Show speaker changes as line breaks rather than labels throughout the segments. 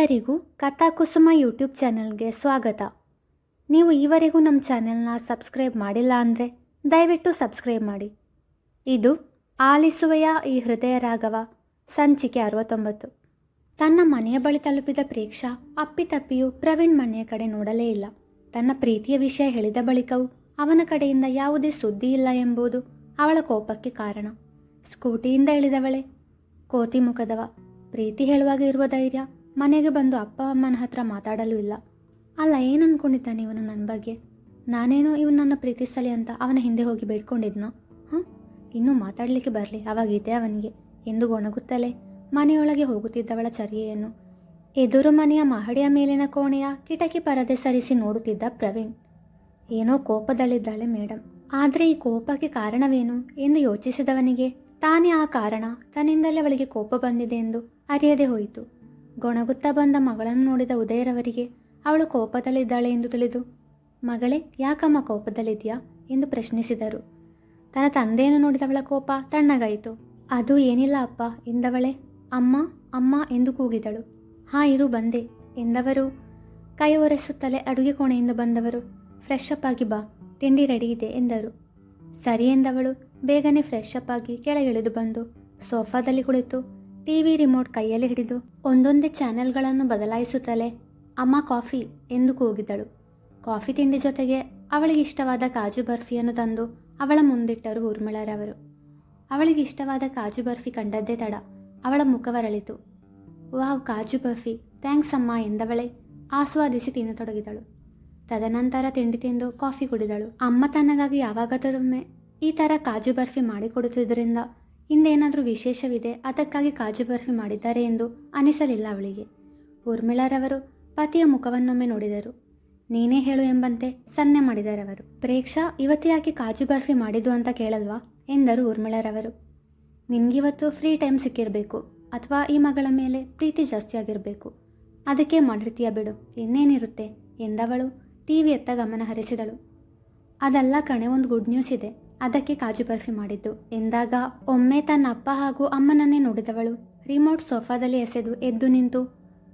ಎಲ್ಲರಿಗೂ ಕಥಾಕುಸುಮ ಯೂಟ್ಯೂಬ್ ಚಾನಲ್ಗೆ ಸ್ವಾಗತ. ನೀವು ಈವರೆಗೂ ನಮ್ಮ ಚಾನೆಲ್ನ ಸಬ್ಸ್ಕ್ರೈಬ್ ಮಾಡಿಲ್ಲ ಅಂದರೆ ದಯವಿಟ್ಟು ಸಬ್ಸ್ಕ್ರೈಬ್ ಮಾಡಿ. ಇದು ಆಲಿಸುವೆಯ ಈ ಹೃದಯ ರಾಗವ ಸಂಚಿಕೆ 69. ತನ್ನ ಮನೆಯ ಬಳಿ ತಲುಪಿದ ಪ್ರೇಕ್ಷಾ ಅಪ್ಪಿತಪ್ಪಿಯೂ ಪ್ರವೀಣ್ ಮನೆಯ ಕಡೆ ನೋಡಲೇ ಇಲ್ಲ. ತನ್ನ ಪ್ರೀತಿಯ ವಿಷಯ ಹೇಳಿದ ಬಳಿಕವೂ ಅವನ ಕಡೆಯಿಂದ ಯಾವುದೇ ಸುದ್ದಿ ಇಲ್ಲ ಎಂಬುದು ಅವಳ ಕೋಪಕ್ಕೆ ಕಾರಣ. ಸ್ಕೂಟಿಯಿಂದ ಇಳಿದವಳೆ ಕೋತಿ ಮುಖದವ. ಪ್ರೀತಿ ಹೇಳುವಾಗ ಇರುವ ಧೈರ್ಯ ಮನೆಗೆ ಬಂದು ಅಪ್ಪ ಅಮ್ಮನ ಹತ್ರ ಮಾತಾಡಲು ಇಲ್ಲ. ಅಲ್ಲ, ಏನು ಅಂದ್ಕೊಂಡಿದ್ದಾನೆ ಇವನು ನನ್ನ ಬಗ್ಗೆ? ನಾನೇನೋ ಇವನು ನನ್ನ ಪ್ರೀತಿಸಲಿ ಅಂತ ಅವನ ಹಿಂದೆ ಹೋಗಿ ಬೇಡ್ಕೊಂಡಿದ್ನೋ? ಇನ್ನೂ ಮಾತಾಡಲಿಕ್ಕೆ ಬರಲಿ, ಅವಾಗಿದೆ ಅವನಿಗೆ ಎಂದು ಗೊಣಗುತ್ತಲೇ ಮನೆಯೊಳಗೆ ಹೋಗುತ್ತಿದ್ದವಳ ಚರ್ಯೆಯನ್ನು ಎದುರು ಮನೆಯ ಮಹಡಿಯ ಮೇಲಿನ ಕೋಣೆಯ ಕಿಟಕಿ ಪರದೆ ಸರಿಸಿ ನೋಡುತ್ತಿದ್ದ ಪ್ರವೀಣ್. ಏನೋ ಕೋಪದಲ್ಲಿದ್ದಾಳೆ ಮೇಡಮ್, ಆದರೆ ಈ ಕೋಪಕ್ಕೆ ಕಾರಣವೇನು ಎಂದು ಯೋಚಿಸಿದವನಿಗೆ ತಾನೇ ಆ ಕಾರಣ ತನ್ನಿಂದಲೇ ಅವಳಿಗೆ ಕೋಪ ಬಂದಿದೆ ಎಂದು ಅರಿಯದೆ ಹೋಯಿತು. ಗೊಣಗುತ್ತಾ ಬಂದ ಮಗಳನ್ನು ನೋಡಿದ ಉದಯರವರಿಗೆ ಅವಳು ಕೋಪದಲ್ಲಿದ್ದಾಳೆ ಎಂದು ತಿಳಿದು, ಮಗಳೇ, ಯಾಕಮ್ಮ ಕೋಪದಲ್ಲಿದೆಯಾ ಎಂದು ಪ್ರಶ್ನಿಸಿದರು. ತನ್ನ ತಂದೆಯನ್ನು ನೋಡಿದವಳ ಕೋಪ ತಣ್ಣಗಾಯಿತು. ಅದು ಏನಿಲ್ಲ ಅಪ್ಪ ಎಂದವಳೆ ಅಮ್ಮ ಅಮ್ಮ ಎಂದು ಕೂಗಿದಳು. ಇರು ಬಂದೆ ಎಂದವರು ಕೈ ಒರೆಸುತ್ತಲೇ ಅಡುಗೆ ಕೋಣೆಯಿಂದ ಬಂದವರು ಫ್ರೆಶ್ ಅಪ್ ಆಗಿ ಬಾ, ತಿಂಡಿ ರೆಡಿ ಇದೆ ಎಂದರು. ಸರಿ ಎಂದವಳು ಬೇಗನೆ ಫ್ರೆಶ್ ಅಪ್ ಆಗಿ ಕೆಳಗಿಳಿದು ಬಂದು ಸೋಫಾದಲ್ಲಿ ಕುಳಿತು ಟಿವಿ ರಿಮೋಟ್ ಕೈಯಲ್ಲಿ ಹಿಡಿದು ಒಂದೊಂದೇ ಚಾನೆಲ್ಗಳನ್ನು ಬದಲಾಯಿಸುತ್ತಲೇ ಅಮ್ಮ ಕಾಫಿ ಎಂದು ಕೂಗಿದಳು. ಕಾಫಿ ತಿಂಡಿ ಜೊತೆಗೆ ಅವಳಿಗೆ ಇಷ್ಟವಾದ ಕಾಜು ಬರ್ಫಿಯನ್ನು ತಂದು ಅವಳ ಮುಂದಿಟ್ಟರು ಊರ್ಮಿಳರವರು. ಅವಳಿಗೆ ಇಷ್ಟವಾದ ಕಾಜು ಬರ್ಫಿ ಕಂಡದ್ದೇ ತಡ ಅವಳ ಮುಖವರಳಿತು. ವಾವ್, ಕಾಜು ಬರ್ಫಿ, ಥ್ಯಾಂಕ್ಸ್ ಅಮ್ಮ ಎಂದವಳೆ ಆಸ್ವಾದಿಸಿ ತಿನ್ನತೊಡಗಿದಳು. ತದನಂತರ ತಿಂಡಿ ತಿಂದು ಕಾಫಿ ಕುಡಿದಳು. ಅಮ್ಮ ತನಗಾಗಿ ಯಾವಾಗಾದರೊಮ್ಮೆ ಈ ಥರ ಕಾಜು ಬರ್ಫಿ ಮಾಡಿಕೊಡುತ್ತಿದ್ದರಿಂದ ಹಿಂದೇನಾದರೂ ವಿಶೇಷವಿದೆ, ಅದಕ್ಕಾಗಿ ಕಾಜು ಬರ್ಫಿ ಮಾಡಿದ್ದಾರೆ ಎಂದು ಅನಿಸಲಿಲ್ಲ ಅವಳಿಗೆ. ಊರ್ಮಿಳರವರು ಪತಿಯ ಮುಖವನ್ನೊಮ್ಮೆ ನೋಡಿದರು. ನೀನೇ ಹೇಳು ಎಂಬಂತೆ ಸನ್ನೆ ಮಾಡಿದರವರು. ಪ್ರೇಕ್ಷಾ, ಇವತ್ತು ಯಾಕೆ ಕಾಜು ಬರ್ಫಿ ಮಾಡಿದ್ದು ಅಂತ ಕೇಳಲ್ವಾ ಎಂದರು ಊರ್ಮಿಳರವರು. ನಿನ್ಗಿವತ್ತು ಫ್ರೀ ಟೈಮ್ ಸಿಕ್ಕಿರಬೇಕು, ಅಥವಾ ಈ ಮಗಳ ಮೇಲೆ ಪ್ರೀತಿ ಜಾಸ್ತಿ ಆಗಿರಬೇಕು, ಅದಕ್ಕೆ ಮಾಡಿರ್ತೀಯ ಬಿಡು, ಇನ್ನೇನಿರುತ್ತೆ ಎಂದವಳು ಟಿವಿ ಎತ್ತ ಗಮನ ಹರಿಸಿದಳು. ಅದಲ್ಲ ಕಣೆ, ಒಂದು ಗುಡ್ ನ್ಯೂಸ್ ಇದೆ, ಅದಕ್ಕೆ ಕಾಜು ಬರ್ಫಿ ಮಾಡಿದ್ದು ಎಂದಾಗ ಒಮ್ಮೆ ತನ್ನ ಅಪ್ಪ ಹಾಗೂ ಅಮ್ಮನನ್ನೇ ನೋಡಿದವಳು ರಿಮೋಟ್ ಸೋಫಾದಲ್ಲಿ ಎಸೆದು ಎದ್ದು ನಿಂತು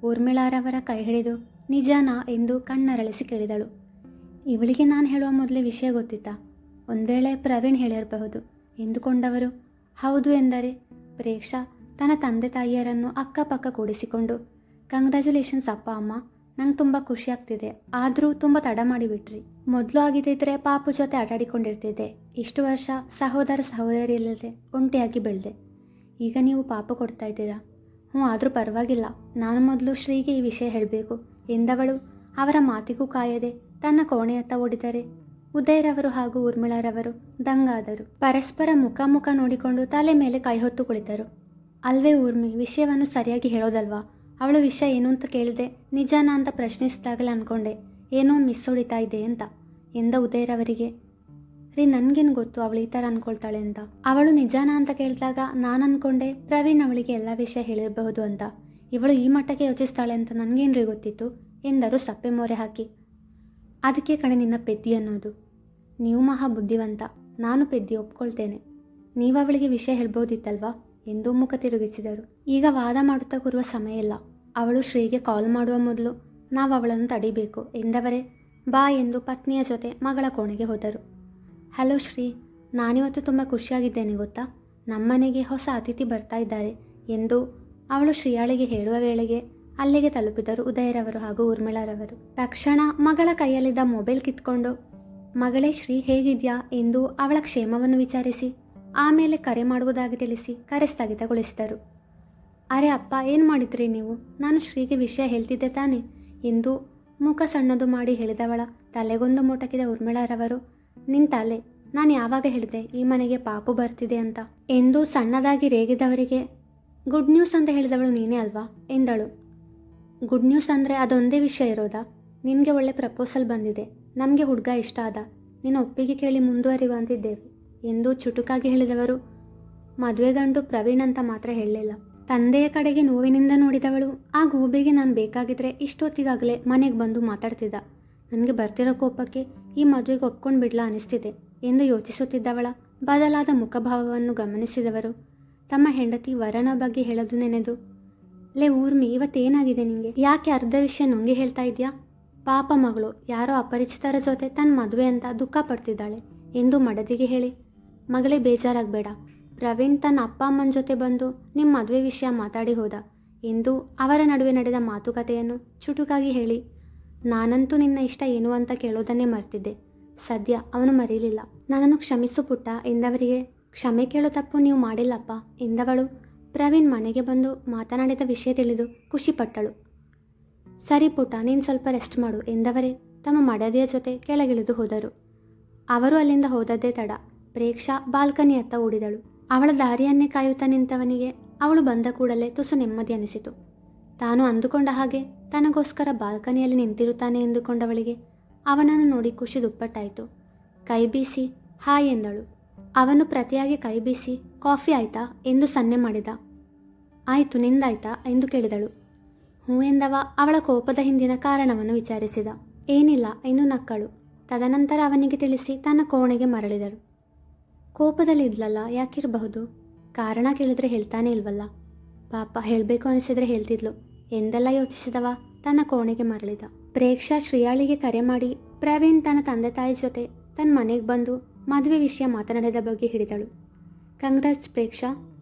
ಊರ್ಮಿಳಾರವರ ಕೈ ಹಿಡಿದು ನಿಜಾನಾ ಎಂದು ಕಣ್ಣರಳಿಸಿ ಕೇಳಿದಳು. ಇವಳಿಗೆ ನಾನು ಹೇಳುವ ಮೊದಲೇ ವಿಷಯ ಗೊತ್ತಿತ್ತಾ? ಒಂದ್ವೇಳೆ ಪ್ರವೀಣ್ ಹೇಳಿರಬಹುದು ಎಂದುಕೊಂಡವರು ಹೌದು ಎಂದರೆ ಪ್ರೇಕ್ಷಾ ತನ್ನ ತಂದೆ ತಾಯಿಯರನ್ನು ಅಕ್ಕಪಕ್ಕ ಕೂಡಿಸಿಕೊಂಡು, ಕಂಗ್ರ್ಯಾಚುಲೇಷನ್ಸ್ ಅಪ್ಪ ಅಮ್ಮ, ನಂಗೆ ತುಂಬ ಖುಷಿ ಆಗ್ತಿದೆ, ಆದರೂ ತುಂಬ ತಡ ಮಾಡಿಬಿಟ್ರಿ. ಮೊದಲು ಆಗಿದ್ದಿದ್ರೆ ಪಾಪು ಜೊತೆ ಆಟಾಡಿಕೊಂಡಿರ್ತಿದ್ದೆ, ಇಷ್ಟು ವರ್ಷ ಸಹೋದರ ಸಹೋದರಿ ಇಲ್ಲದೆ ಒಂಟಿಯಾಗಿ ಬೆಳೆದೆ. ಈಗ ನೀವು ಪಾಪು ಕೊಡ್ತಾ ಇದ್ದೀರಾ. ಆದರೂ ಪರವಾಗಿಲ್ಲ, ನಾನು ಮೊದಲು ಶ್ರೀಗೆ ಈ ವಿಷಯ ಹೇಳಬೇಕು ಎಂದವಳು ಅವರ ಮಾತಿಗೂ ಕಾಯದೆ ತನ್ನ ಕೋಣೆಯತ್ತ ಓಡಿದರೆ ಉದಯರವರು ಹಾಗೂ ಊರ್ಮಿಳರವರು ದಂಗಾದರು. ಪರಸ್ಪರ ಮುಖ ನೋಡಿಕೊಂಡು ತಲೆ ಮೇಲೆ ಕೈ ಹೊತ್ತು ಕುಳಿತರು. ಅಲ್ವೇ ಊರ್ಮಿ, ವಿಷಯವನ್ನು ಸರಿಯಾಗಿ ಹೇಳೋದಲ್ವಾ? ಅವಳ ವಿಷಯ ಏನು ಅಂತ ಕೇಳಿದೆ, ನಿಜಾನ ಅಂತ ಪ್ರಶ್ನಿಸಿದಾಗಲೇ ಅಂದ್ಕೊಂಡೆ ಏನೋ ಮಿಸ್ ಹೊಡಿತಾ ಇದೆ ಅಂತ ಎಂದ ಉದಯರವರಿಗೆ. ರೀ, ನನಗೇನು ಗೊತ್ತು ಅವಳು ಈ ಥರ ಅಂದ್ಕೊಳ್ತಾಳೆ ಅಂತ. ಅವಳು ನಿಜಾನ ಅಂತ ಕೇಳಿದಾಗ ನಾನು ಅಂದ್ಕೊಂಡೆ ಪ್ರವೀಣ್ ಅವಳಿಗೆ ಎಲ್ಲ ವಿಷಯ ಹೇಳಿರಬಹುದು ಅಂತ. ಇವಳು ಈ ಮಟ್ಟಕ್ಕೆ ಯೋಚಿಸ್ತಾಳೆ ಅಂತ ನನಗೇನ್ರಿ ಗೊತ್ತಿತ್ತು ಎಂದರು ಸಪ್ಪೆ ಮೋರೆ ಹಾಕಿ. ಅದಕ್ಕೆ ಕಣೆ ನಿನ್ನ ಪೆದ್ದಿ ಅನ್ನೋದು. ನೀವು ಮಹಾ ಬುದ್ಧಿವಂತ, ನಾನು ಪೆದ್ದಿ ಒಪ್ಕೊಳ್ತೇನೆ. ನೀವು ಅವಳಿಗೆ ವಿಷಯ ಹೇಳ್ಬೋದಿತ್ತಲ್ವಾ ಎಂದು ಮುಖ ತಿರುಗಿಸಿದರು. ಈಗ ವಾದ ಮಾಡುತ್ತಾ ಕೂರುವ ಸಮಯ ಇಲ್ಲ, ಅವಳು ಶ್ರೀಗೆ ಕಾಲ್ ಮಾಡುವ ಮೊದಲು ನಾವು ಅವಳನ್ನು ತಡಿಬೇಕು ಎಂದವರೇ ಬಾ ಎಂದು ಪತ್ನಿಯ ಜೊತೆ ಮಗಳ ಕೋಣೆಗೆ ಹೋದರು. ಹಲೋ ಶ್ರೀ, ನಾನಿವತ್ತು ತುಂಬ ಖುಷಿಯಾಗಿದ್ದೇನೆ ಗೊತ್ತಾ, ನಮ್ಮನೆಗೆ ಹೊಸ ಅತಿಥಿ ಬರ್ತಾ ಇದ್ದಾರೆ ಎಂದು ಅವಳು ಶ್ರೀಯಾಳಿಗೆ ಹೇಳುವ ವೇಳೆಗೆ ಅಲ್ಲಿಗೆ ತಲುಪಿದರು ಉದಯರವರು ಹಾಗೂ ಊರ್ಮಿಳರವರು. ತಕ್ಷಣ ಮಗಳ ಕೈಯಲ್ಲಿದ್ದ ಮೊಬೈಲ್ ಕಿತ್ಕೊಂಡು, ಮಗಳೇ ಶ್ರೀ ಹೇಗಿದ್ಯಾ ಎಂದು ಅವಳ ಕ್ಷೇಮವನ್ನು ವಿಚಾರಿಸಿ ಆಮೇಲೆ ಕರೆ ಮಾಡುವುದಾಗಿ ತಿಳಿಸಿ ಕರೆ ಸ್ಥಗಿತಗೊಳಿಸಿದರು. ಅರೆ ಅಪ್ಪ, ಏನು ಮಾಡಿದ್ರಿ ನೀವು? ನಾನು ಶ್ರೀಗೆ ವಿಷಯ ಹೇಳ್ತಿದ್ದೆ ತಾನೆ ಎಂದು ಮುಖ ಸಣ್ಣದು ಮಾಡಿ ಹೇಳಿದವಳ ತಲೆಗೊಂದು ಮೊಟಕಿದ ಊರ್ಮಿಳರವರು, ನಿನ್ನ ತಲೆ, ನಾನು ಯಾವಾಗ ಹೇಳಿದೆ ಈ ಮನೆಗೆ ಪಾಪು ಬರ್ತಿದೆ ಅಂತ ಎಂದು ಸಣ್ಣದಾಗಿ ರೇಗಿದವರಿಗೆ, ಗುಡ್ ನ್ಯೂಸ್ ಅಂತ ಹೇಳಿದವಳು ನೀನೇ ಅಲ್ವಾ ಎಂದಳು. ಗುಡ್ ನ್ಯೂಸ್ ಅಂದರೆ ಅದೊಂದೇ ವಿಷಯ ಇರೋದಾ? ನಿನಗೆ ಒಳ್ಳೆ ಪ್ರಪೋಸಲ್ ಬಂದಿದೆ, ನಮಗೆ ಹುಡುಗ ಇಷ್ಟ ಆದ, ನಿನ್ನ ಒಪ್ಪಿಗೆ ಕೇಳಿ ಮುಂದುವರಿಯುವ ಅಂತಿದ್ದೇವೆ ಎಂದು ಚುಟುಕಾಗಿ ಹೇಳಿದವರು ಮದುವೆ ಗಂಡು ಪ್ರವೀಣ್ ಅಂತ ಮಾತ್ರ ಹೇಳಲಿಲ್ಲ. ತಂದೆಯ ಕಡೆಗೆ ನೋವಿನಿಂದ ನೋಡಿದವಳು ಆ ಗೂಬೆಗೆ ನಾನು ಬೇಕಾಗಿದ್ರೆ ಇಷ್ಟೊತ್ತಿಗಾಗಲೇ ಮನೆಗೆ ಬಂದು ಮಾತಾಡ್ತಿದ್ದ, ನನಗೆ ಬರ್ತಿರೋ ಕೋಪಕ್ಕೆ ಈ ಮದುವೆಗೆ ಒಪ್ಕೊಂಡು ಬಿಡ್ಲಾ ಅನಿಸ್ತಿದೆ ಎಂದು ಯೋಚಿಸುತ್ತಿದ್ದವಳ ಬದಲಾದ ಮುಖಭಾವವನ್ನು ಗಮನಿಸಿದವರು ತಮ್ಮ ಹೆಂಡತಿ ವರನ ಬಗ್ಗೆ ಹೇಳೋದು ನೆನೆದು ಲೇ ಊರ್ಮಿ, ಇವತ್ತೇನಾಗಿದೆ ನಿಂಗೆ? ಯಾಕೆ ಅರ್ಧ ವಿಷಯ ನುಂಗಿ ಹೇಳ್ತಾ ಇದೆಯಾ? ಪಾಪ ಮಗಳು ಯಾರೋ ಅಪರಿಚಿತರ ಜೊತೆ ತನ್ನ ಮದುವೆ ಅಂತ ದುಃಖ ಪಡ್ತಿದ್ದಾಳೆ ಎಂದು ಮಡದಿಗೆ ಹೇಳಿ, ಮಗಳೇ ಬೇಜಾರಾಗಬೇಡ, ಪ್ರವೀಣ್ ತನ್ನ ಅಪ್ಪ ಅಮ್ಮನ ಜೊತೆ ಬಂದು ನಿಮ್ಮ ಮದುವೆ ವಿಷಯ ಮಾತಾಡಿ ಹೋದ ಎಂದು ಅವರ ನಡುವೆ ನಡೆದ ಮಾತುಕತೆಯನ್ನು ಚುಟುಕಾಗಿ ಹೇಳಿ, ನಾನಂತೂ ನಿನ್ನ ಇಷ್ಟ ಏನು ಅಂತ ಕೇಳೋದನ್ನೇ ಮರ್ತಿದ್ದೆ. ಸದ್ಯ ಅವನು ಮರೀಲಿಲ್ಲ. ನನ್ನನ್ನು ಕ್ಷಮಿಸು ಪುಟ್ಟ ಎಂದವರಿಗೆ, ಕ್ಷಮೆ ಕೇಳೋ ತಪ್ಪು ನೀವು ಮಾಡಿಲ್ಲಪ್ಪ ಎಂದವಳು ಪ್ರವೀಣ್ ಮನೆಗೆ ಬಂದು ಮಾತನಾಡಿದ ವಿಷಯ ತಿಳಿದು ಖುಷಿಪಟ್ಟಳು. ಸರಿ ಪುಟ್ಟ, ನೀನು ಸ್ವಲ್ಪ ರೆಸ್ಟ್ ಮಾಡು ಎಂದವರೇ ತಮ್ಮ ಮಡದಿಯ ಜೊತೆ ಕೆಳಗಿಳಿದು ಹೋದರು. ಅವರು ಅಲ್ಲಿಂದ ಹೋದದ್ದೇ ತಡ. ಪ್ರೇಕ್ಷಾ ಬಾಲ್ಕನಿಯತ್ತ ಓಡಿದಳು. ಅವಳ ದಾರಿಯನ್ನೇ ಕಾಯುತ್ತಾ ನಿಂತವನಿಗೆ ಅವಳು ಬಂದ ಕೂಡಲೇ ತುಸು ನೆಮ್ಮದಿ ಅನಿಸಿತು. ತಾನು ಅಂದುಕೊಂಡ ಹಾಗೆ ತನಗೋಸ್ಕರ ಬಾಲ್ಕನಿಯಲ್ಲಿ ನಿಂತಿರುತ್ತಾನೆ ಎಂದುಕೊಂಡವಳಿಗೆ ಅವನನ್ನು ನೋಡಿ ಖುಷಿ ದುಪ್ಪಟ್ಟಾಯಿತು. ಕೈ ಬೀಸಿ ಹಾಯ್ ಎಂದಳು. ಅವನು ಪ್ರತಿಯಾಗಿ ಕೈ ಬೀಸಿ ಕಾಫಿ ಆಯ್ತಾ ಎಂದು ಸನ್ನೆ ಮಾಡಿದ. ಆಯಿತು, ನಿಂದಾಯ್ತಾ ಎಂದು ಕೇಳಿದಳು. ಹ್ಞೂ ಎಂದವ ಅವಳ ಕೋಪದ ಹಿಂದಿನ ಕಾರಣವನ್ನು ವಿಚಾರಿಸಿದ. ಏನಿಲ್ಲ ಎಂದು ನಕ್ಕಳು. ತದನಂತರ ಅವನಿಗೆ ತಿಳಿಸಿ ತನ್ನ ಕೋಣೆಗೆ ಮರಳಿದಳು. ಕೋಪದಲ್ಲಿ ಇದ್ಲಲ್ಲ, ಯಾಕಿರಬಹುದು? ಕಾರಣ ಕೇಳಿದ್ರೆ ಹೇಳ್ತಾನೆ ಇಲ್ವಲ್ಲ. ಪಾಪ ಹೇಳಬೇಕು ಅನಿಸಿದ್ರೆ ಹೇಳ್ತಿದ್ಲು ಎಂದೆಲ್ಲ ಯೋಚಿಸಿದವ ತನ್ನ ಕೋಣೆಗೆ ಮರಳಿದ. ಪ್ರೇಕ್ಷಾ ಶ್ರೀಯಾಳಿಗೆ ಕರೆ ಮಾಡಿ ಪ್ರವೀಣ್ ತನ್ನ ತಂದೆ ತಾಯಿ ಜೊತೆ ತನ್ನ ಮನೆಗೆ ಬಂದು ಮದುವೆ ವಿಷಯ ಮಾತನಾಡಿದ ಬಗ್ಗೆ ಹಿಡಿದಳು. Congrats Preksha.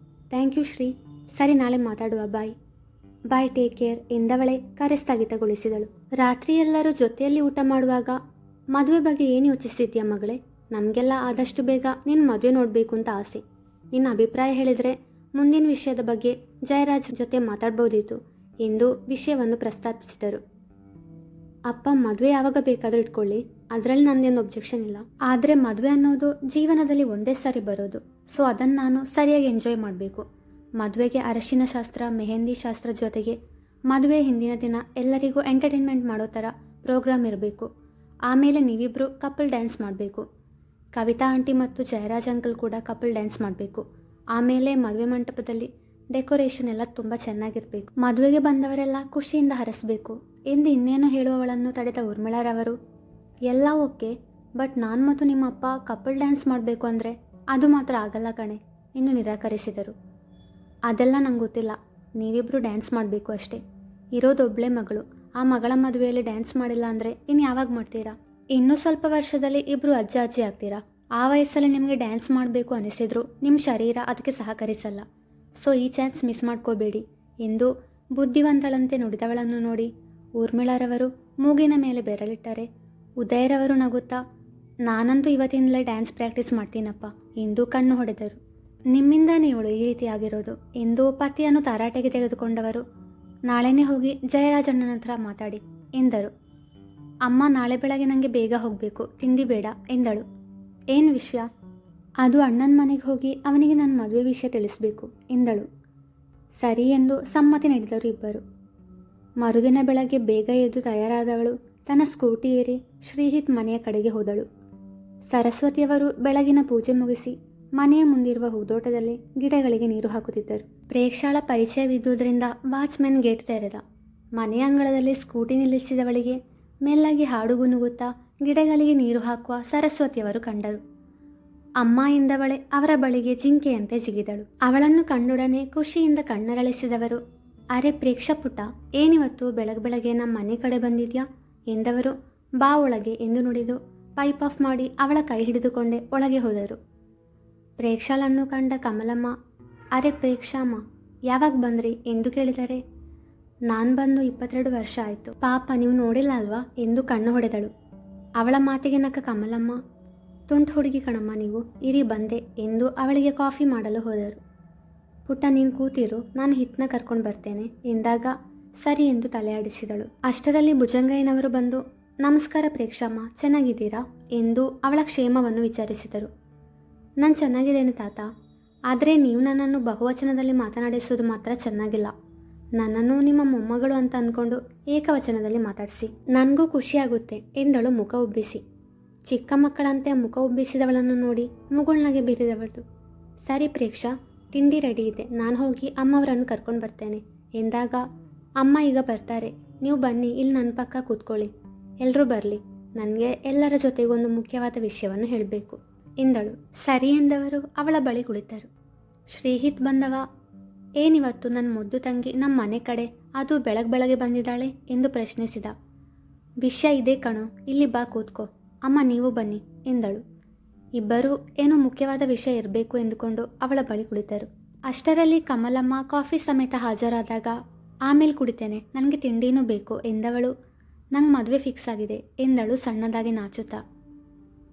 Thank you Shree. ಸರಿ, ನಾಳೆ ಮಾತಾಡುವ. ಬಾಯ್. ಬಾಯ್, ಟೇಕ್ ಕೇರ್ ಎಂದವಳೆ ಕರೆ ಸ್ಥಗಿತಗೊಳಿಸಿದಳು. ರಾತ್ರಿ ಎಲ್ಲರೂ ಜೊತೆಯಲ್ಲಿ ಊಟ ಮಾಡುವಾಗ, ಮದುವೆ ಬಗ್ಗೆ ಏನು ಯೋಚಿಸ್ತಿದ್ಯಾ ಮಗಳೇ? ನಮಗೆಲ್ಲ ಆದಷ್ಟು ಬೇಗ ನಿನ್ನ ಮದುವೆ ನೋಡಬೇಕು ಅಂತ ಆಸೆ. ನಿನ್ನ ಅಭಿಪ್ರಾಯ ಹೇಳಿದರೆ ಮುಂದಿನ ವಿಷಯದ ಬಗ್ಗೆ ಜಯರಾಜ್ ಜೊತೆ ಮಾತಾಡ್ಬೋದಿತ್ತು ಎಂದು ವಿಷಯವನ್ನು ಪ್ರಸ್ತಾಪಿಸಿದರು. ಅಪ್ಪ, ಮದುವೆ ಯಾವಾಗ ಬೇಕಾದರೂ ಇಟ್ಕೊಳ್ಳಿ, ಅದರಲ್ಲಿ ನನ್ನದೇನು ಒಬ್ಜೆಕ್ಷನ್ ಇಲ್ಲ. ಆದರೆ ಮದುವೆ ಅನ್ನೋದು ಜೀವನದಲ್ಲಿ ಒಂದೇ ಸಾರಿ ಬರೋದು. ಸೊ ಅದನ್ನು ನಾನು ಸರಿಯಾಗಿ ಎಂಜಾಯ್ ಮಾಡಬೇಕು. ಮದುವೆಗೆ ಅರಶಿನ ಶಾಸ್ತ್ರ, ಮೆಹಂದಿ ಶಾಸ್ತ್ರ ಜೊತೆಗೆ ಮದುವೆ ಹಿಂದಿನ ದಿನ ಎಲ್ಲರಿಗೂ ಎಂಟರ್ಟೈನ್ಮೆಂಟ್ ಮಾಡೋ ಥರ ಪ್ರೋಗ್ರಾಮ್ ಇರಬೇಕು. ಆಮೇಲೆ ನೀವಿಬ್ಬರು ಕಪಲ್ ಡ್ಯಾನ್ಸ್ ಮಾಡಬೇಕು. ಕವಿತಾ ಆಂಟಿ ಮತ್ತು ಜಯರಾಜ್ ಅಂಕಲ್ ಕೂಡ ಕಪಲ್ ಡ್ಯಾನ್ಸ್ ಮಾಡಬೇಕು. ಆಮೇಲೆ ಮದುವೆ ಮಂಟಪದಲ್ಲಿ ಡೆಕೋರೇಷನ್ ಎಲ್ಲ ತುಂಬ ಚೆನ್ನಾಗಿರಬೇಕು. ಮದುವೆಗೆ ಬಂದವರೆಲ್ಲ ಖುಷಿಯಿಂದ ಹರಸಬೇಕು ಎಂದು ಇನ್ನೇನು ಹೇಳುವವಳನ್ನು ತಡೆದ ಊರ್ಮಿಳಾರವರು, ಎಲ್ಲ ಓಕೆ, ಬಟ್ ನಾನು ಮತ್ತು ನಿಮ್ಮ ಅಪ್ಪ ಕಪಲ್ ಡ್ಯಾನ್ಸ್ ಮಾಡಬೇಕು ಅಂದರೆ ಅದು ಮಾತ್ರ ಆಗಲ್ಲ ಕಣೆ ಎಂದು ನಿರಾಕರಿಸಿದರು. ಅದೆಲ್ಲ ನಂಗೆ ಗೊತ್ತಿಲ್ಲ, ನೀವಿಬ್ಬರು ಡ್ಯಾನ್ಸ್ ಮಾಡಬೇಕು ಅಷ್ಟೇ. ಇರೋದೊಬ್ಬಳೇ ಮಗಳು, ಆ ಮಗಳ ಮದುವೆಯಲ್ಲಿ ಡ್ಯಾನ್ಸ್ ಮಾಡಿಲ್ಲ ಅಂದರೆ ಇನ್ನು ಯಾವಾಗ ಮಾಡ್ತೀರಾ? ಇನ್ನೂ ಸ್ವಲ್ಪ ವರ್ಷದಲ್ಲಿ ಇಬ್ಬರು ಅಜ್ಜ ಅಜ್ಜಿ ಆಗ್ತೀರಾ. ಆ ವಯಸ್ಸಲ್ಲಿ ನಿಮಗೆ ಡ್ಯಾನ್ಸ್ ಮಾಡಬೇಕು ಅನಿಸಿದ್ರು ನಿಮ್ಮ ಶರೀರ ಅದಕ್ಕೆ ಸಹಕರಿಸಲ್ಲ. ಸೊ ಈ ಚಾನ್ಸ್ ಮಿಸ್ ಮಾಡ್ಕೋಬೇಡಿ ಎಂದು ಬುದ್ಧಿವಂತಳಂತೆ ನುಡಿದವಳನ್ನು ನೋಡಿ ಊರ್ಮಿಳಾರವರು ಮೂಗಿನ ಮೇಲೆ ಬೆರಳಿಟ್ಟರೆ ಉದಯರವರು ನಗುತ್ತಾ, ನಾನಂತೂ ಇವತ್ತಿಂದಲೇ ಡ್ಯಾನ್ಸ್ ಪ್ರಾಕ್ಟೀಸ್ ಮಾಡ್ತೀನಪ್ಪ ಎಂದು ಕಣ್ಣು ಹೊಡೆದರು. ನಿಮ್ಮಿಂದಾನೇ ಇವಳು ಈ ರೀತಿ ಆಗಿರೋದು ಎಂದು ಪತಿಯನ್ನು ತರಾಟೆಗೆ ತೆಗೆದುಕೊಂಡವರು, ನಾಳೆನೇ ಹೋಗಿ ಜಯರಾಜಣ್ಣನ ಹತ್ರ ಮಾತಾಡಿ ಎಂದರು. ಅಮ್ಮ, ನಾಳೆ ಬೆಳಗ್ಗೆ ನನಗೆ ಬೇಗ ಹೋಗಬೇಕು, ತಿಂಡಿ ಬೇಡ ಎಂದಳು. ಏನು ವಿಷಯ? ಅದು ಅಣ್ಣನ ಮನೆಗೆ ಹೋಗಿ ಅವನಿಗೆ ನನ್ನ ಮದುವೆ ವಿಷಯ ತಿಳಿಸಬೇಕು ಎಂದಳು. ಸರಿ ಎಂದು ಸಮ್ಮತಿ ನೀಡಿದರು ಇಬ್ಬರು. ಮರುದಿನ ಬೆಳಗ್ಗೆ ಬೇಗ ಎದ್ದು ತಯಾರಾದವಳು ತನ್ನ ಸ್ಕೂಟಿ ಏರಿ ಶ್ರೀಹಿತ್ ಮನೆಯ ಕಡೆಗೆ ಹೋದಳು. ಸರಸ್ವತಿಯವರು ಬೆಳಗಿನ ಪೂಜೆ ಮುಗಿಸಿ ಮನೆಯ ಮುಂದಿರುವ ಹೂದೋಟದಲ್ಲಿ ಗಿಡಗಳಿಗೆ ನೀರು ಹಾಕುತ್ತಿದ್ದರು. ಪ್ರೇಕ್ಷಾಳ ಪರಿಚಯವಿದ್ದುದರಿಂದ ವಾಚ್ಮ್ಯಾನ್ ಗೇಟ್ ತೆರೆದ. ಮನೆಯ ಅಂಗಳದಲ್ಲಿ ಸ್ಕೂಟಿ ನಿಲ್ಲಿಸಿದವಳಿಗೆ ಮೆಲ್ಲಗೆ ಹಾಡುಗುನುಗುತ್ತಾ ಗಿಡಗಳಿಗೆ ನೀರು ಹಾಕುವ ಸರಸ್ವತಿಯವರು ಕಂಡರು. ಅಮ್ಮ ಎಂದವಳೆ ಅವರ ಬಳಿಗೆ ಜಿಂಕೆಯಂತೆ ಜಿಗಿದಳು. ಅವಳನ್ನು ಕಂಡೊಡನೆ ಖುಷಿಯಿಂದ ಕಣ್ಣರಳಿಸಿದವರು, ಅರೆ ಪ್ರೇಕ್ಷಾ ಪುಟ್ಟ, ಏನಿವತ್ತು ಬೆಳಗ್ಗೆ ನಮ್ಮ ಮನೆ ಕಡೆ ಬಂದಿದ್ಯಾ ಎಂದವರು, ಬಾ ಒಳಗೆ ಎಂದು ನುಡಿದು ಪೈಪ್ ಆಫ್ ಮಾಡಿ ಅವಳ ಕೈ ಹಿಡಿದುಕೊಂಡೇ ಒಳಗೆ ಹೋದರು. ಪ್ರೇಕ್ಷಾಳನ್ನು ಕಂಡ ಕಮಲಮ್ಮ, ಅರೆ ಪ್ರೇಕ್ಷಾಮ್ಮ, ಯಾವಾಗ ಬಂದ್ರಿ ಎಂದು ಕೇಳಿದರೆ, ನಾನು ಬಂದು 22 ವರ್ಷ ಆಯಿತು. ಪಾಪ, ನೀವು ನೋಡಿಲ್ಲ ಅಲ್ವಾ ಎಂದು ಕಣ್ಣು ಹೊಡೆದಳು. ಅವಳ ಮಾತಿಗೆ ನಕ್ಕ ಕಮಲಮ್ಮ, ತುಂಟು ಹುಡುಗಿ ಕಣಮ್ಮ ನೀವು, ಇರಿ ಬಂದೆ ಎಂದು ಅವಳಿಗೆ ಕಾಫಿ ಮಾಡಲು ಹೋದರು. ಪುಟ್ಟ, ನೀನು ಕೂತಿರು, ನಾನು ಹಿತ್ನ ಕರ್ಕೊಂಡು ಬರ್ತೇನೆ ಎಂದಾಗ ಸರಿ ಎಂದು ತಲೆಯಾಡಿಸಿದಳು. ಅಷ್ಟರಲ್ಲಿ ಭುಜಂಗಯ್ಯನವರು ಬಂದು, ನಮಸ್ಕಾರ ಪ್ರೇಕ್ಷಾಮ್ಮ, ಚೆನ್ನಾಗಿದ್ದೀರಾ ಎಂದು ಅವಳ ಕ್ಷೇಮವನ್ನು ವಿಚಾರಿಸಿದರು. ನಾನು ಚೆನ್ನಾಗಿದ್ದೇನೆ ತಾತ, ಆದರೆ ನೀವು ನನ್ನನ್ನು ಬಹುವಚನದಲ್ಲಿ ಮಾತನಾಡಿಸುವುದು ಮಾತ್ರ ಚೆನ್ನಾಗಿಲ್ಲ. ನನ್ನನ್ನು ನಿಮ್ಮ ಮೊಮ್ಮಗಳು ಅಂತ ಅಂದ್ಕೊಂಡು ಏಕವಚನದಲ್ಲಿ ಮಾತಾಡಿಸಿ, ನನಗೂ ಖುಷಿಯಾಗುತ್ತೆ ಎಂದಳು ಮುಖ ಉಬ್ಬಿಸಿ. ಚಿಕ್ಕ ಮಕ್ಕಳಂತೆ ಮುಖ ಉಬ್ಬಿಸಿದವಳನ್ನು ನೋಡಿ ಮುಗುಳ್ನಗೆ ಬೀರಿದವಳು, ಸರಿ ಪ್ರೇಕ್ಷಾ, ತಿಂಡಿ ರೆಡಿ ಇದೆ, ನಾನು ಹೋಗಿ ಅಮ್ಮವರನ್ನು ಕರ್ಕೊಂಡು ಬರ್ತೇನೆ ಎಂದಾಗ, ಅಮ್ಮ ಈಗ ಬರ್ತಾರೆ, ನೀವು ಬನ್ನಿ, ಇಲ್ಲಿ ನನ್ನ ಪಕ್ಕ ಕೂತ್ಕೊಳ್ಳಿ, ಎಲ್ಲರೂ ಬರಲಿ, ನನಗೆ ಎಲ್ಲರ ಜೊತೆಗೊಂದು ಮುಖ್ಯವಾದ ವಿಷಯವನ್ನು ಹೇಳಬೇಕು ಎಂದಳು. ಸರಿ ಎಂದವರು ಅವಳ ಬಳಿ ಕುಳಿತರು. ಶ್ರೀಹಿತ್ ಬಂದವ, ಏನಿವತ್ತು ನನ್ನ ಮುದ್ದು ತಂಗಿ ನಮ್ಮ ಮನೆ ಕಡೆ ಅದು ಬೆಳಗ್ಗೆ ಬಂದಿದ್ದಾಳೆ ಎಂದು ಪ್ರಶ್ನಿಸಿದ. ವಿಷಯ ಇದೆ ಕಣೋ, ಇಲ್ಲಿ ಬಾ ಕೂತ್ಕೋ, ಅಮ್ಮ ನೀವು ಬನ್ನಿ ಎಂದಳು. ಇಬ್ಬರೂ ಏನೋ ಮುಖ್ಯವಾದ ವಿಷಯ ಇರಬೇಕು ಎಂದುಕೊಂಡು ಅವಳ ಬಳಿ ಕುಳಿತರು. ಅಷ್ಟರಲ್ಲಿ ಕಮಲಮ್ಮ ಕಾಫಿ ಸಮೇತ ಹಾಜರಾದಾಗ, ಆಮೇಲೆ ಕುಡಿತೇನೆ, ನನಗೆ ತಿಂಡಿನೂ ಬೇಕು ಎಂದವಳು. ನಂಗೆ ಮದುವೆ ಫಿಕ್ಸ್ ಆಗಿದೆ ಎಂದಳು ಸಣ್ಣದಾಗಿ ನಾಚುತ್ತಾ.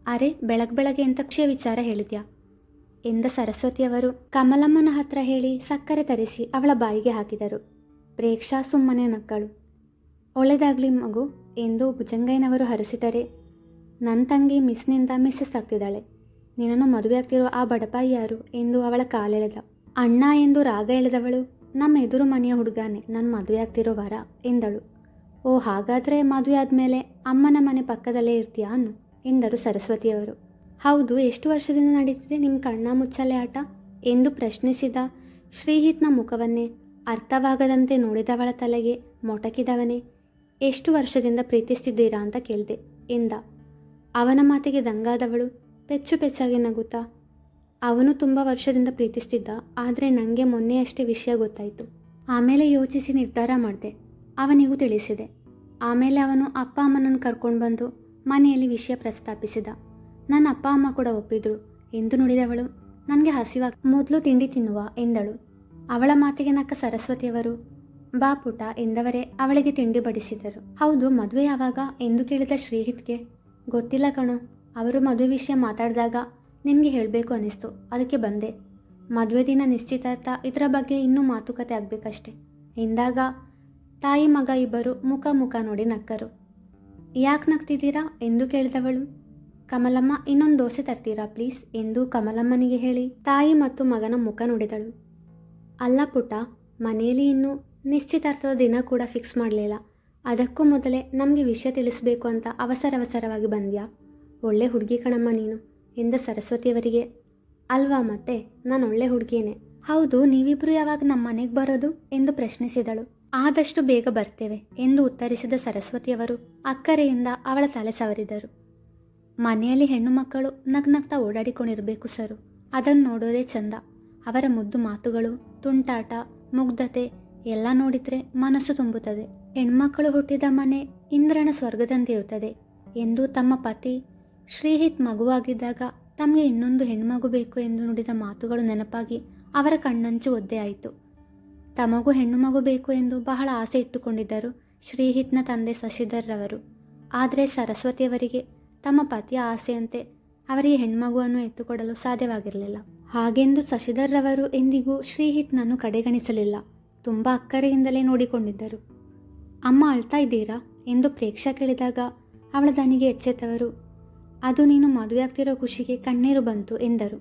ಅರೆ ಬೆಳಗ್ಗೆ ಎಂತ ಖುಷಿಯ ವಿಚಾರ ಹೇಳಿದ್ಯಾ ಎಂದ ಸರಸ್ವತಿಯವರು ಕಮಲಮ್ಮನ ಹತ್ರ ಹೇಳಿ ಸಕ್ಕರೆ ತರಿಸಿ ಅವಳ ಬಾಯಿಗೆ ಹಾಕಿದರು. ಪ್ರೇಕ್ಷಾ ಸುಮ್ಮನೆ ನಕ್ಕಳು. ಒಳ್ಳೆದಾಗ್ಲಿ ಮಗು ಎಂದು ಭುಜಂಗಯ್ಯನವರು ಹರಿಸಿದರೆ, ನನ್ನ ತಂಗಿ ಮಿಸ್ನಿಂದ ಮಿಸ್ಸಸ್ ಆಗ್ತಿದ್ದಾಳೆ, ನಿನ್ನನ್ನು ಮದುವೆ ಆಗ್ತಿರೋ ಆ ಬಡಪಾಯಿ ಯಾರು ಎಂದು ಅವಳ ಕಾಲೆಳೆದ. ಅಣ್ಣ ಎಂದು ರಾಗ ಎಳೆದವಳು, ನಮ್ಮ ಎದುರು ಮನೆಯ ಹುಡುಗಾನೆ ನನ್ನ ಮದುವೆ ಆಗ್ತಿರೋ ವಾರ ಎಂದಳು. ಓ ಹಾಗಾದರೆ ಮದುವೆ ಆದಮೇಲೆ ಅಮ್ಮನ ಮನೆ ಪಕ್ಕದಲ್ಲೇ ಇರ್ತೀಯಾ ಅನ್ನು ಎಂದರು ಸರಸ್ವತಿಯವರು. ಹೌದು, ಎಷ್ಟು ವರ್ಷದಿಂದ ನಡೀತಿದೆ ನಿಮ್ಮ ಕಣ್ಣ ಮುಚ್ಚಲೆ ಆಟ ಎಂದು ಪ್ರಶ್ನಿಸಿದ. ಶ್ರೀಹಿತ್ನ ಮುಖವನ್ನೇ ಅರ್ಥವಾಗದಂತೆ ನೋಡಿದವಳ ತಲೆಗೆ ಮೊಟಕಿದವನೇ, ಎಷ್ಟು ವರ್ಷದಿಂದ ಪ್ರೀತಿಸ್ತಿದ್ದೀರಾ ಅಂತ ಕೇಳಿದೆ ಎಂದ. ಅವನ ಮಾತಿಗೆ ದಂಗಾದವಳು ಪೆಚ್ಚಾಗಿ ನಗುತ್ತಾ, ಅವನು ತುಂಬ ವರ್ಷದಿಂದ ಪ್ರೀತಿಸ್ತಿದ್ದ, ಆದರೆ ನನಗೆ ಮೊನ್ನೆಯಷ್ಟೇ ವಿಷಯ ಗೊತ್ತಾಯಿತು. ಆಮೇಲೆ ಯೋಚಿಸಿ ನಿರ್ಧಾರ ಮಾಡಿದೆ, ಅವನಿಗೂ ತಿಳಿಸಿದೆ. ಆಮೇಲೆ ಅವನು ಅಪ್ಪ ಅಮ್ಮನನ್ನು ಕರ್ಕೊಂಡು ಬಂದು ಮನೆಯಲ್ಲಿ ವಿಷಯ ಪ್ರಸ್ತಾಪಿಸಿದ. ನನ್ನ ಅಪ್ಪ ಅಮ್ಮ ಕೂಡ ಒಪ್ಪಿದ್ರು ಎಂದು ನುಡಿದವಳು. ನನಗೆ ಹಸಿವಾಗ, ಮೊದಲು ತಿಂಡಿ ತಿನ್ನುವ ಎಂದಳು. ಅವಳ ಮಾತಿಗೆ ನಕ್ಕ ಸರಸ್ವತಿಯವರು, ಬಾ ಪುಟ ಎಂದವರೇ ಅವಳಿಗೆ ತಿಂಡಿ ಬಡಿಸಿದರು. ಹೌದು, ಮದುವೆ ಯಾವಾಗ ಎಂದು ಕೇಳಿದ ಶ್ರೀಹಿತ್ಗೆ, ಗೊತ್ತಿಲ್ಲ ಕಣೋ, ಅವರು ಮದುವೆ ವಿಷಯ ಮಾತಾಡಿದಾಗ ನಿನಗೆ ಹೇಳಬೇಕು ಅನ್ನಿಸ್ತು, ಅದಕ್ಕೆ ಬಂದೆ. ಮದುವೆ ದಿನ ನಿಶ್ಚಿತಾರ್ಥ, ಇದರ ಬಗ್ಗೆ ಇನ್ನೂ ಮಾತುಕತೆ ಆಗಬೇಕಷ್ಟೆ ಎಂದಾಗ ತಾಯಿ ಮಗ ಇಬ್ಬರು ಮುಖ ನೋಡಿ ನಕ್ಕರು. ಯಾಕೆ ನಗ್ತಿದ್ದೀರಾ ಎಂದು ಕೇಳಿದವಳು. ಕಮಲಮ್ಮ ಇನ್ನೊಂದು ದೋಸೆ ತರ್ತೀರಾ ಪ್ಲೀಸ್ ಎಂದು ಕಮಲಮ್ಮನಿಗೆ ಹೇಳಿ ತಾಯಿ ಮತ್ತು ಮಗನ ಮುಖ ನೋಡಿದಳು. ಅಲ್ಲ ಪುಟ್ಟ, ಮನೆಯಲ್ಲಿ ಇನ್ನೂ ನಿಶ್ಚಿತಾರ್ಥದ ದಿನ ಕೂಡ ಫಿಕ್ಸ್ ಮಾಡಲಿಲ್ಲ, ಅದಕ್ಕೂ ಮೊದಲೇ ನಮಗೆ ವಿಷಯ ತಿಳಿಸಬೇಕು ಅಂತ ಅವಸರವಾಗಿ ಬಂದ್ಯಾ? ಒಳ್ಳೆ ಹುಡುಗಿ ಕಣಮ್ಮ ನೀನು ಎಂದ ಸರಸ್ವತಿಯವರಿಗೆ. ಅಲ್ವಾ ಮತ್ತೆ, ನಾನು ಒಳ್ಳೆ ಹುಡುಗಿಯೇ. ಹೌದು, ನೀವಿಬ್ಬರು ಯಾವಾಗ ನಮ್ಮ ಮನೆಗೆ ಬರೋದು ಎಂದು ಪ್ರಶ್ನಿಸಿದಳು. ಆದಷ್ಟು ಬೇಗ ಬರ್ತೇವೆ ಎಂದು ಉತ್ತರಿಸಿದ ಸರಸ್ವತಿಯವರು ಅಕ್ಕರೆಯಿಂದ ಅವಳ ತಲೆ ಸವರಿದರು. ಮನೆಯಲ್ಲಿ ಹೆಣ್ಣು ಮಕ್ಕಳು ನಗ್ನಗ್ತಾ ಓಡಾಡಿಕೊಂಡಿರಬೇಕು ಸರು, ಅದನ್ನು ನೋಡೋದೇ ಚಂದ. ಅವರ ಮುದ್ದು ಮಾತುಗಳು, ತುಂಟಾಟ, ಮುಗ್ಧತೆ ಎಲ್ಲ ನೋಡಿದರೆ ಮನಸ್ಸು ತುಂಬುತ್ತದೆ. ಹೆಣ್ಮಕ್ಕಳು ಹುಟ್ಟಿದ ಮನೆ ಇಂದ್ರನ ಸ್ವರ್ಗದಂತೆ ಇರುತ್ತದೆ ಎಂದು ತಮ್ಮ ಪತಿ ಶ್ರೀಹಿತ್ ಮಗುವಾಗಿದ್ದಾಗ ತಮಗೆ ಇನ್ನೊಂದು ಹೆಣ್ಮಗು ಬೇಕು ಎಂದು ನುಡಿದ ಮಾತುಗಳು ನೆನಪಾಗಿ ಅವರ ಕಣ್ಣಂಚು ಒದ್ದೆ ಆಯಿತು. ತಮಗೂ ಹೆಣ್ಣು ಮಗು ಬೇಕು ಎಂದು ಬಹಳ ಆಸೆ ಇಟ್ಟುಕೊಂಡಿದ್ದರು ಶ್ರೀಹಿತ್ನ ತಂದೆ ಶಶಿಧರ್ರವರು. ಆದರೆ ಸರಸ್ವತಿಯವರಿಗೆ ತಮ್ಮ ಪತಿಯ ಆಸೆಯಂತೆ ಅವರಿಗೆ ಹೆಣ್ಮಗುವನ್ನು ಎತ್ತುಕೊಡಲು ಸಾಧ್ಯವಾಗಿರಲಿಲ್ಲ. ಹಾಗೆಂದು ಶಶಿಧರ್ರವರು ಎಂದಿಗೂ ಶ್ರೀಹಿತ್ನನ್ನು ಕಡೆಗಣಿಸಲಿಲ್ಲ. ತುಂಬ ಅಕ್ಕರೆಯಿಂದಲೇ ನೋಡಿಕೊಂಡಿದ್ದರು. ಅಮ್ಮ ಅಳ್ತಾ ಇದ್ದೀರಾ ಎಂದು ಪ್ರೇಕ್ಷಾ ಕೇಳಿದಾಗ ಅವಳ ದನಿಗೆ ಎಚ್ಚೆತ್ತವರು, ಅದು ನೀನು ಮದುವೆ ಆಗ್ತಿರೋ ಖುಷಿಗೆ ಕಣ್ಣೀರು ಬಂತು ಎಂದರು.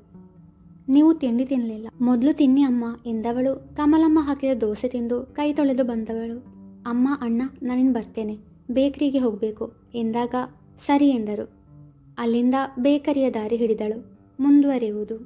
ನೀವು ತಿಂಡಿ ತಿನ್ನಲಿಲ್ಲ, ಮೊದಲು ತಿನ್ನಿ ಅಮ್ಮ ಎಂದವಳು ಕಮಲಮ್ಮ ಹಾಕಿದ ದೋಸೆ ತಿಂದು ಕೈ ತೊಳೆದು ಬಂದವಳು. ಅಮ್ಮ ಅಣ್ಣ ನಾನಿನ್ನು ಬರ್ತೇನೆ, ಬೇಕರಿಗೆ ಹೋಗಬೇಕು ಎಂದಾಗ ಸರಿ ಎಂದರು. ಅಲ್ಲಿಂದ ಬೇಕರಿಯ ದಾರಿ ಹಿಡಿದಳು. ಮುಂದುವರಿಯುವುದು.